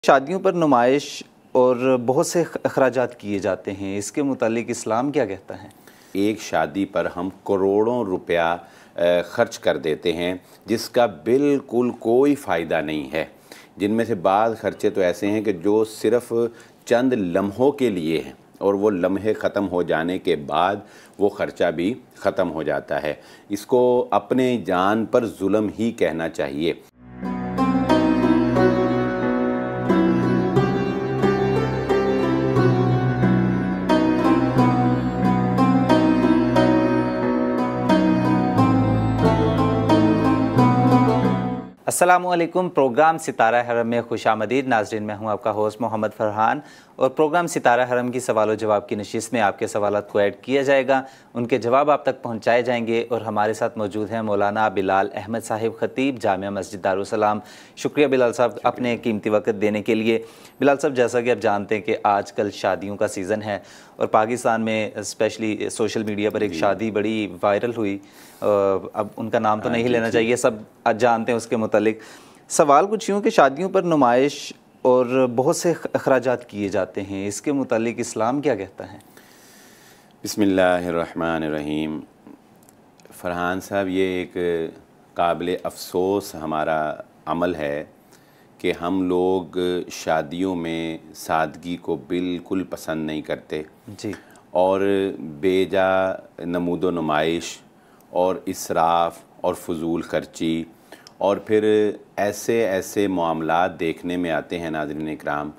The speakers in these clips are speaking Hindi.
शादियों पर नुमाइश और बहुत से अखराजात किए जाते हैं, इसके मुतालिक इस्लाम क्या कहता है? एक शादी पर हम करोड़ों रुपया खर्च कर देते हैं जिसका बिल्कुल कोई फ़ायदा नहीं है। जिनमें से बाद खर्चे तो ऐसे हैं कि जो सिर्फ़ चंद लम्हों के लिए हैं और वो लम्हे ख़त्म हो जाने के बाद वो ख़र्चा भी ख़त्म हो जाता है। इसको अपने जान पर जुल्म ही कहना चाहिए। अस्सलामुअलैकुम। प्रोग्राम सितारा हरम में खुशामदीद नाज़रीन, मैं हूं आपका होस्ट मोहम्मद फ़रहान और प्रोग्राम सितारा हरम की सवाल और जवाब की नशिस्त में आपके सवालात को ऐड किया जाएगा, उनके जवाब आप तक पहुंचाए जाएंगे। और हमारे साथ मौजूद हैं मौलाना बिलाल अहमद साहिब ख़तीब, जामिया मस्जिद दारुस्सलाम। शुक्रिया बिलाल साहब अपने कीमती वक्त देने के लिए। बिलाल साहब, जैसा कि आप जानते हैं कि आजकल शादियों का सीज़न है और पाकिस्तान में स्पेशली सोशल मीडिया पर एक शादी बड़ी वायरल हुई। अब उनका नाम तो नहीं लेना चाहिए, सब जानते हैं उसके मुतालिक। सवाल कुछ यूँ कि शादियों पर नुमाइश और बहुत से अखराजात किए जाते हैं, इसके मुतालिक इस्लाम क्या कहता है? बिस्मिल्लाहिर्रहमानिर्रहीम। फ़रहान साहब, ये एक काबिल अफ़सोस हमारा अमल है कि हम लोग शादियों में सादगी को बिल्कुल पसंद नहीं करते जी। और बेजा नमूदो नुमाइश और इसराफ़ और फ़ुज़ूल ख़र्ची और फिर ऐसे ऐसे मामलात देखने में आते हैं नाज़रीन इकराम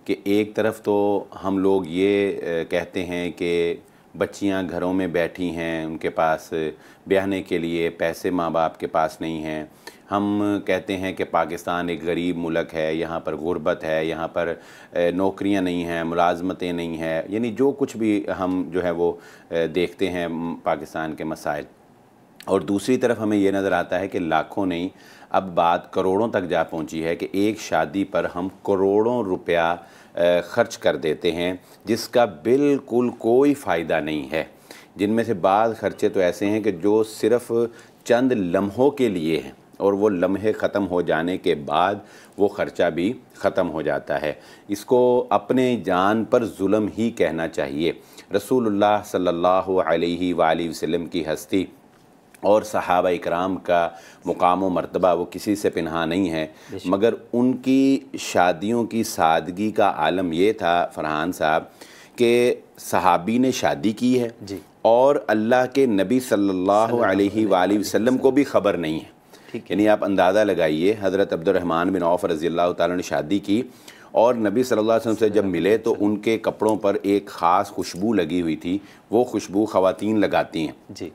कि एक तरफ़ तो हम लोग ये कहते हैं कि बच्चियां घरों में बैठी हैं, उनके पास ब्याहने के लिए पैसे माँ बाप के पास नहीं हैं। हम कहते हैं कि पाकिस्तान एक गरीब मुल्क है, यहाँ पर गुर्बत है, यहाँ पर नौकरियाँ नहीं हैं, मुलाजमतें नहीं हैं, यानी जो कुछ भी हम जो है वो देखते हैं पाकिस्तान के मसाइल। और दूसरी तरफ हमें ये नज़र आता है कि लाखों नहीं, अब बात करोड़ों तक जा पहुंची है कि एक शादी पर हम करोड़ों रुपया ख़र्च कर देते हैं जिसका बिल्कुल कोई फ़ायदा नहीं है। जिनमें से बाद खर्चे तो ऐसे हैं कि जो सिर्फ़ चंद लम्हों के लिए हैं और वो लम्हे ख़त्म हो जाने के बाद वो ख़र्चा भी ख़त्म हो जाता है। इसको अपने जान पर जुल्म ही कहना चाहिए। रसूलुल्लाह सल्लल्लाहु अलैहि वसल्लम की हस्ती और सहाबा इकराम का मुकाम व मर्तबा वो किसी से पिन्हा नहीं है, मगर उनकी शादियों की सादगी का आलम ये था फ़रहान साहब कि सहाबी ने शादी की है जी। और अल्लाह के नबी सल्लल्लाहु अलैहि वसल्लम को भी ख़बर नहीं है। यानी आप अंदाज़ा लगाइए, हज़रत अब्दुर्रहमान बिन औफ़ रज़ियल्लाहु ताला ने शादी की और नबी सल्लल्लाहु अलैहि वसल्लम से जब मिले तो उनके कपड़ों पर एक ख़ास खुशबू लगी हुई थी। वो खुशबू ख़वातीन लगाती हैं जी।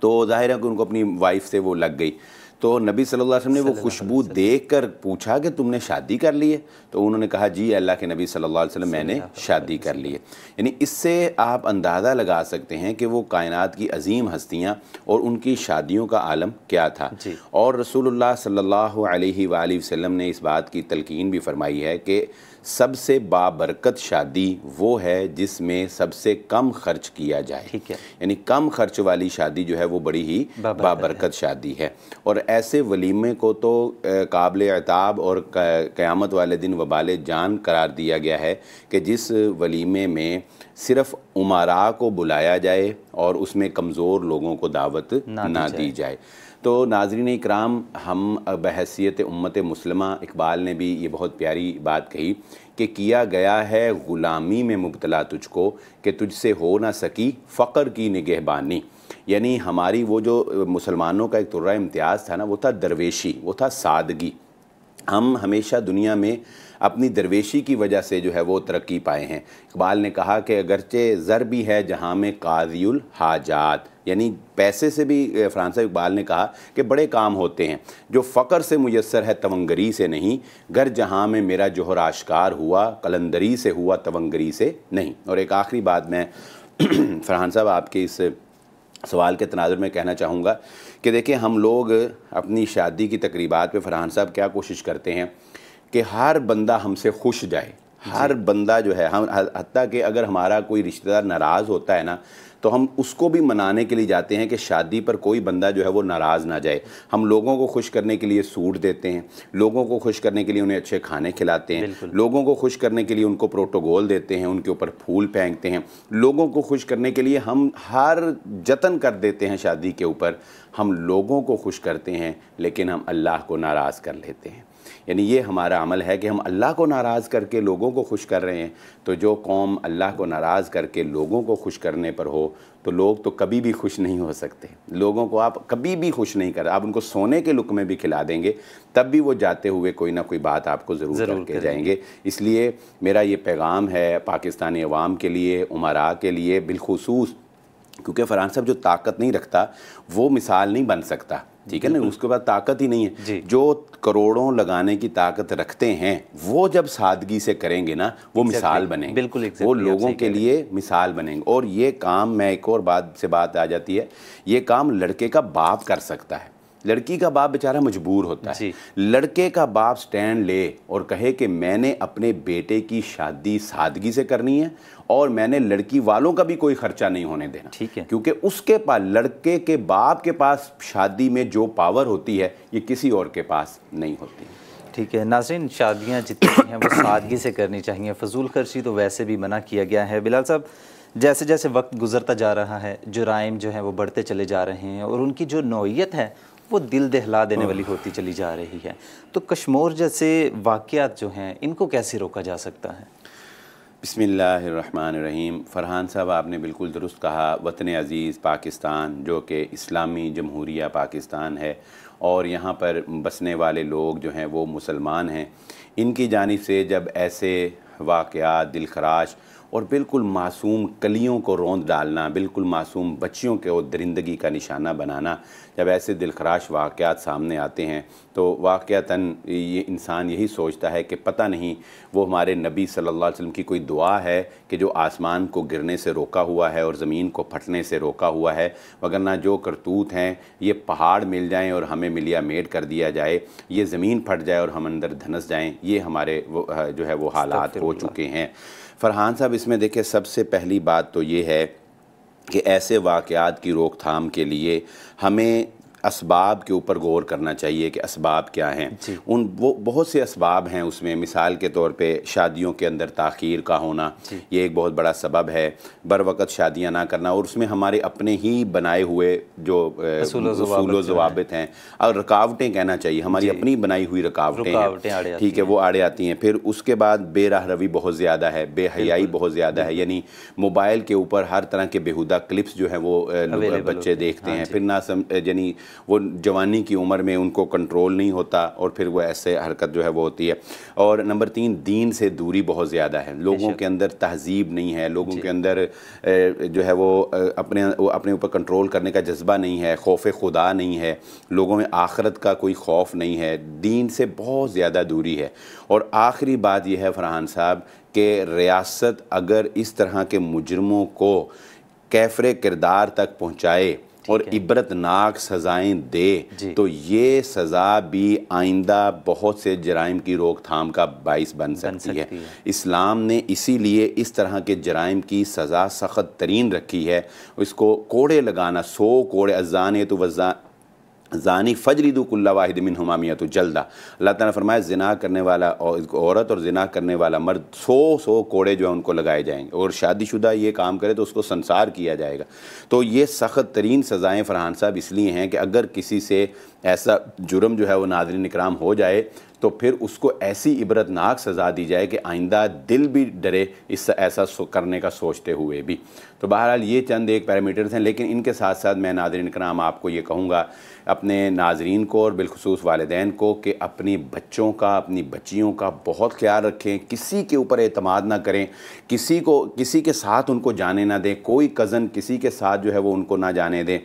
तो ज़ाहिर है कि उनको अपनी वाइफ से वो लग गई। तो नबी सल्लल्लाहु अलैहि वसल्लम ने वो खुशबू देखकर पूछा कि तुमने शादी कर ली है? तो उन्होंने कहा जी अल्लाह के नबी सल्लल्लाहु अलैहि वसल्लम मैंने शादी कर ली है। यानी इससे आप अंदाज़ा लगा सकते हैं कि वो कायनात की अजीम हस्तियाँ और उनकी शादियों का आलम क्या था। और रसूलुल्लाह सल्लल्लाहु अलैहि वसल्लम ने इस बात की तलकीन भी फरमाई है कि सबसे बाबरकत शादी वो है जिसमें सबसे कम खर्च किया जाए। ठीक है। यानी कम खर्च वाली शादी जो है वो बड़ी ही बाबरकत शादी है। और ऐसे वलीमे को तो काबिल अताब और क़यामत वाले दिन वबाल जान करार दिया गया है कि जिस वलीमे में सिर्फ़ उमरा को बुलाया जाए और उसमें कमज़ोर लोगों को दावत ना दी जाए। तो नाज़रीन इकराम, हम बहैसियत उम्मत मुस्लिमा, इकबाल ने भी ये बहुत प्यारी बात कही कि किया गया है ग़ुलामी में मुब्तला तुझको कि तुझसे हो ना सकी फ़क्र की निगहबानी। यानी हमारी वो जो मुसलमानों का एक तुर्रा इम्तियाज़ था ना, वो था दरवेशी, वो था सादगी। हम हमेशा दुनिया में अपनी दरवेशी की वजह से जो है वो तरक्की पाए हैं। इकबाल ने कहा कि अगरचे ज़र भी है जहाँ में काज़ियुल हाजात, यानी पैसे से भी फ़्रांस इकबाल ने कहा कि बड़े काम होते हैं जो फ़क्र से मुयस्सर है तवंगरी से नहीं, गर जहाँ में मेरा जोहर आश्कार हुआ कलंदरी से हुआ तवंगरी से नहीं। और एक आखिरी बात मैं फ़रहान साहब आपके इस सवाल के तनाज़ुर में कहना चाहूँगा कि देखिए, हम लोग अपनी शादी की तकरीबात पे फ़रहान साहब क्या कोशिश करते हैं कि हर बंदा हमसे खुश जाए। हर बंदा जो है, हम हत्ता कि अगर हमारा कोई रिश्तेदार नाराज़ होता है ना, तो हम उसको भी मनाने के लिए जाते हैं कि शादी पर कोई बंदा जो है वो नाराज़ ना जाए। हम लोगों को खुश करने के लिए सूट देते हैं, लोगों को खुश करने के लिए उन्हें अच्छे खाने खिलाते हैं, लोगों को खुश करने के लिए उनको प्रोटोकॉल देते हैं, उनके ऊपर फूल फेंकते हैं, लोगों को खुश करने के लिए हम हर जतन कर देते हैं। शादी के ऊपर हम लोगों को खुश करते हैं लेकिन हम अल्लाह को नाराज़ कर लेते हैं। यानी ये हमारा अमल है कि हम अल्लाह को नाराज़ करके लोगों को खुश कर रहे हैं। तो जो कौम अल्लाह को नाराज़ करके लोगों को खुश करने पर हो तो लोग तो कभी भी खुश नहीं हो सकते। लोगों को आप कभी भी खुश नहीं कर, आप उनको सोने के लुक़्मे भी खिला देंगे तब भी वो जाते हुए कोई ना कोई बात आपको ज़रूर करके जाएंगे। इसलिए मेरा ये पैगाम है पाकिस्तानी अवाम के लिए, उमरा के लिए बिलखुसूस, क्योंकि फरहान साहब जो ताकत नहीं रखता वो मिसाल नहीं बन सकता, ठीक है ना, उसके बाद ताकत ही नहीं है। जो करोड़ों लगाने की ताकत रखते हैं वो जब सादगी से करेंगे ना वो मिसाल बनेंगे, बिल्कुल वो लोगों के लिए मिसाल बनेंगे। और ये काम, मैं एक और बात से बात आ जाती है, ये काम लड़के का बाप कर सकता है। लड़की का बाप बेचारा मजबूर होता है, लड़के का बाप स्टैंड ले और कहे कि मैंने अपने बेटे की शादी सादगी से करनी है और मैंने लड़की वालों का भी कोई खर्चा नहीं होने देना, ठीक है, क्योंकि उसके पास, लड़के के बाप के पास शादी में जो पावर होती है ये किसी और के पास नहीं होती। ठीक है नाज़रीन, शादियाँ जितनी हैं वो सादगी से करनी चाहिए, फजूल खर्ची तो वैसे भी मना किया गया है। बिलाल साहब, जैसे जैसे वक्त गुजरता जा रहा है जुराइम जो हैं वो बढ़ते चले जा रहे हैं और उनकी जो नौइयत है वो दिल दहला देने वाली होती चली जा रही है, तो कश्मोर जैसे वाक़यात जो हैं इनको कैसे रोका जा सकता है? बिस्मिल्लाहिर्रहमानिर्रहीम। फ़रहान साहब, आपने बिल्कुल दुरुस्त कहा। वतन अज़ीज़ पाकिस्तान जो कि इस्लामी जमहूरिया पाकिस्तान है और यहाँ पर बसने वाले लोग जो हैं वो मुसलमान हैं, इनकी जानिब से जब ऐसे वाक़यात दिलखराश और बिल्कुल मासूम कलियों को रौंद डालना, बिल्कुल मासूम बच्चियों के दरिंदगी का निशाना बनाना, जब ऐसे दिलखराश वाक़यात सामने आते हैं तो वाक़यातन ये इंसान यही सोचता है कि पता नहीं वो हमारे नबी सल्लल्लाहु अलैहि वसल्लम की कोई दुआ है कि जो आसमान को गिरने से रोका हुआ है और ज़मीन को फटने से रोका हुआ है, वगरना जो करतूत हैं ये पहाड़ मिल जाएं और हमें मिलिया मेट कर दिया जाए, ये ज़मीन फट जाए और हम अंदर धंस जाएं, ये हमारे जो है वो हालात हो चुके हैं। फ़रहान साहब, इसमें देखिए सबसे पहली बात तो ये है कि ऐसे वाक़यात की रोकथाम के लिए हमें असबाब के ऊपर गौर करना चाहिए कि असबाब क्या हैं। वो बहुत से असबाब हैं उसमें, मिसाल के तौर पे शादियों के अंदर ताख़ीर का होना, ये एक बहुत बड़ा सबब है। बर वक़्त शादियाँ ना करना और उसमें हमारे अपने ही बनाए हुए जो उसूल ज़वाबित हैं और रुकावटें कहना चाहिए, हमारी अपनी बनाई हुई रुकावटें हैं, ठीक है, वो आड़े आती हैं। फिर उसके बाद बेराह रवी बहुत ज़्यादा है, बेहयाई बहुत ज़्यादा है, यानी मोबाइल के ऊपर हर तरह के बेहुदा क्लिप्स जो हैं वो बच्चे देखते हैं। फिर ना यानी वो जवानी की उम्र में उनको कंट्रोल नहीं होता और फिर वो ऐसे हरकत जो है वो होती है। और नंबर 3, दीन से दूरी बहुत ज़्यादा है, लोगों के अंदर तहज़ीब नहीं है, लोगों के अंदर जो है वो अपने ऊपर कंट्रोल करने का जज्बा नहीं है, खौफ खुदा नहीं है, लोगों में आखिरत का कोई खौफ नहीं है, दीन से बहुत ज़्यादा दूरी है। और आखिरी बात यह है फ़रहान साहब कि रियासत अगर इस तरह के मुजरमों को कैफ़रे किरदार तक पहुँचाए और इबरतनाक सज़ाएँ दे तो ये सज़ा भी आइंदा बहुत से जराइम की रोकथाम का बाइस बन सकती है। इस्लाम ने इसीलिए इस तरह के जराइम की सज़ा सख्त तरीन रखी है। इसको कोड़े लगाना, 100 कोड़े, अज़ाने तो ज़ानी फजलिदु कुल्ला वाहिद मिनहुमा मियतु जल्दा। अल्लाह ताला ने फरमाया ज़िना करने वाला औरत और ज़िना करने वाला मर्द 100 कोड़े जो है उनको लगाए जाएंगे, और शादीशुदा ये काम करे तो उसको संसार किया जाएगा। तो ये सख्त तरीन सज़ाएँ फ़रहान साहब इसलिए हैं कि अगर किसी से ऐसा जुर्म जो है वो नाज़रीन इकराम हो जाए तो फिर उसको ऐसी इबरतनाक सज़ा दी जाए कि आइंदा दिल भी डरे इस ऐसा करने का सोचते हुए भी। तो बहरहाल ये चंद एक पैरामीटर्स हैं, लेकिन इनके साथ साथ मैं नाज़रीन इकराम आपको ये कहूँगा, अपने नाज़रीन को और बिलखुसूस वालिदैन को, कि अपनी बच्चों का, अपनी बच्चियों का बहुत ख्याल रखें, किसी के ऊपर एतमाद ना करें, किसी के साथ उनको जाने ना दें, कोई कज़न किसी के साथ जो है वो उनको ना जाने दें।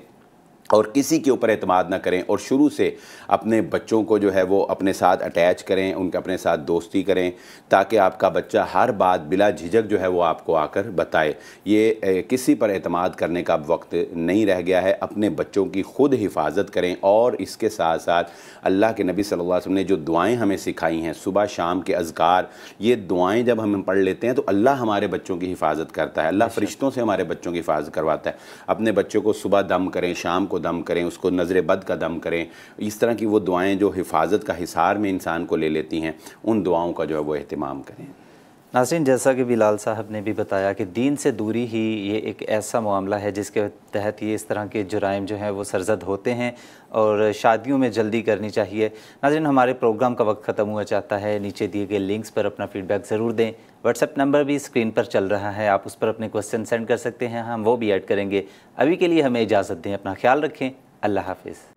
और किसी के ऊपर एतमाद ना करें और शुरू से अपने बच्चों को जो है वो अपने साथ अटैच करें, उनके अपने साथ दोस्ती करें, ताकि आपका बच्चा हर बात बिला झिझक जो है वो आपको आकर बताए। ये किसी पर एतमाद करने का वक्त नहीं रह गया है। अपने बच्चों की ख़ुद हिफाजत करें और इसके साथ साथ अल्लाह के नबी सल्लल्लाहु अलैहि वसल्लम ने जो दुआएँ हमें सिखाई हैं, सुबह शाम के अज़कार, ये दुआएँ जब हम पढ़ लेते हैं तो अल्लाह हमारे बच्चों की हिफाजत करता है, अल्लाह फ़रिश्तों से हमारे बच्चों की हिफाजत करवाता है। अपने बच्चों को सुबह दम करें, शाम को दम करें, उसको नज़र बद का दम करें। इस तरह की वो दुआएं जो हिफाजत का हिसार में इंसान को ले लेती हैं, उन दुआओं का जो है वो एहतिमाम करें। नाज़रीन, जैसा कि बिलाल साहब ने भी बताया कि दीन से दूरी ही ये एक ऐसा मामला है जिसके तहत ये इस तरह के जुराइम जो हैं वो सरजद होते हैं और शादियों में जल्दी करनी चाहिए। नाज़रीन, हमारे प्रोग्राम का वक्त ख़त्म हुआ चाहता है। नीचे दिए गए लिंक्स पर अपना फ़ीडबैक ज़रूर दें। व्हाट्सएप नंबर भी स्क्रीन पर चल रहा है, आप उस पर अपने क्वेश्चन सेंड कर सकते हैं, हम वो भी ऐड करेंगे। अभी के लिए हमें इजाज़त दें, अपना ख्याल रखें। अल्लाह हाफ़िज़।